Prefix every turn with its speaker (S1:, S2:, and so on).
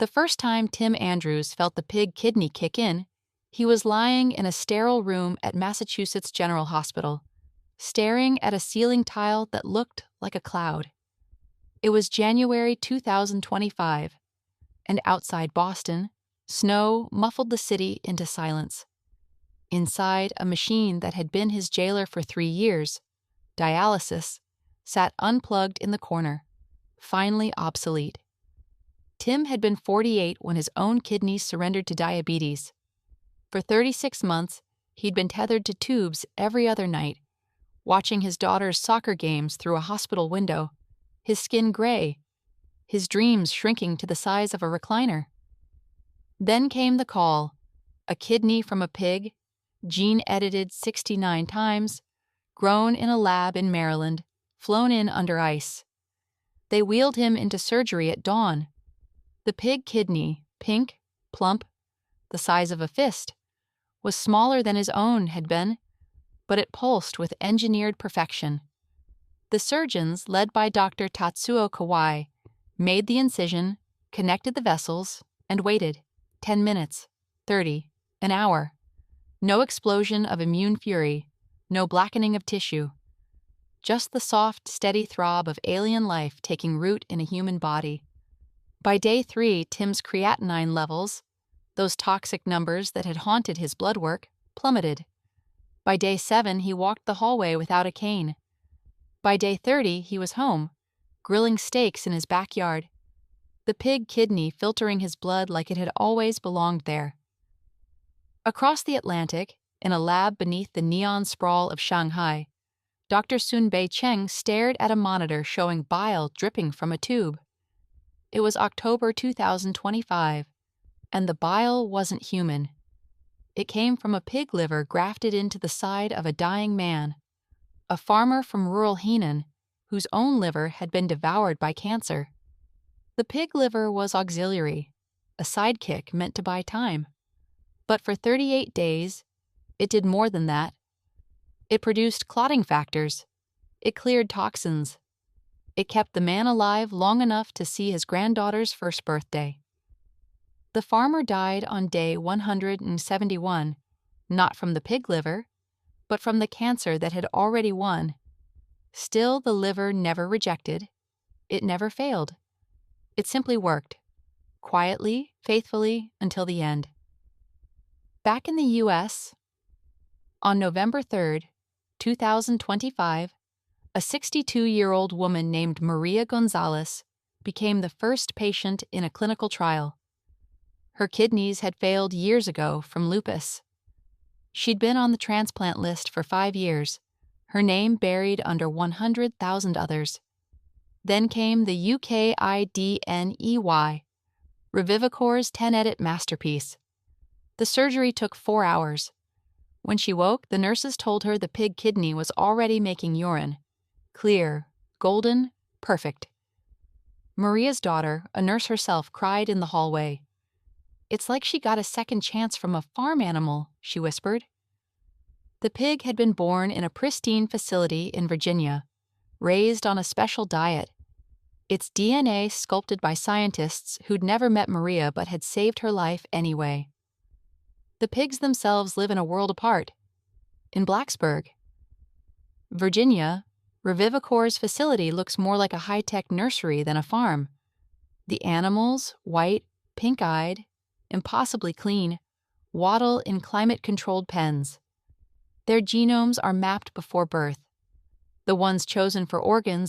S1: The first time Tim Andrews felt the pig kidney kick in, he was lying in a sterile room at Massachusetts General Hospital, staring at a ceiling tile that looked like a cloud. It was January 2025, and outside Boston, snow muffled the city into silence. Inside, a machine that had been his jailer for 3 years, dialysis, sat unplugged in the corner, finally obsolete. Tim had been 48 when his own kidneys surrendered to diabetes. For 36 months, he'd been tethered to tubes every other night, watching his daughter's soccer games through a hospital window, his skin gray, his dreams shrinking to the size of a recliner. Then came the call, a kidney from a pig, gene-edited 69 times, grown in a lab in Maryland, flown in under ice. They wheeled him into surgery at dawn. The pig kidney, pink, plump, the size of a fist, was smaller than his own had been, but it pulsed with engineered perfection. The surgeons, led by Dr. Tatsuo Kawai, made the incision, connected the vessels, and waited 10 minutes, 30, an hour. No explosion of immune fury, no blackening of tissue. Just the soft, steady throb of alien life taking root in a human body. By day 3, Tim's creatinine levels, those toxic numbers that had haunted his blood work, plummeted. By day 7, he walked the hallway without a cane. By day 30, he was home, grilling steaks in his backyard, the pig kidney filtering his blood like it had always belonged there. Across the Atlantic, in a lab beneath the neon sprawl of Shanghai, Dr. Sunbei Cheng stared at a monitor showing bile dripping from a tube. It was October 2025, and the bile wasn't human. It came from a pig liver grafted into the side of a dying man, a farmer from rural Henan, whose own liver had been devoured by cancer. The pig liver was auxiliary, a sidekick meant to buy time. But for 38 days, it did more than that. It produced clotting factors. It cleared toxins. It kept the man alive long enough to see his granddaughter's first birthday. The farmer died on day 171, not from the pig liver, but from the cancer that had already won. Still, the liver never rejected. It never failed. It simply worked, quietly, faithfully, until the end. Back in the U.S., on November 3, 2025, a 62-year-old woman named Maria Gonzalez became the first patient in a clinical trial. Her kidneys had failed years ago from lupus. She'd been on the transplant list for 5 years, her name buried under 100,000 others. Then came the UKidney, Revivicor's 10-edit masterpiece. The surgery took 4 hours. When she woke, the nurses told her the pig kidney was already making urine. Clear, golden, perfect. Maria's daughter, a nurse herself, cried in the hallway. "It's like she got a second chance from a farm animal," she whispered. The pig had been born in a pristine facility in Virginia, raised on a special diet. Its DNA sculpted by scientists who'd never met Maria but had saved her life anyway. The pigs themselves live in a world apart, in Blacksburg. Virginia, Revivicor's facility looks more like a high-tech nursery than a farm. The animals, white, pink-eyed, impossibly clean, waddle in climate-controlled pens. Their genomes are mapped before birth. The ones chosen for organs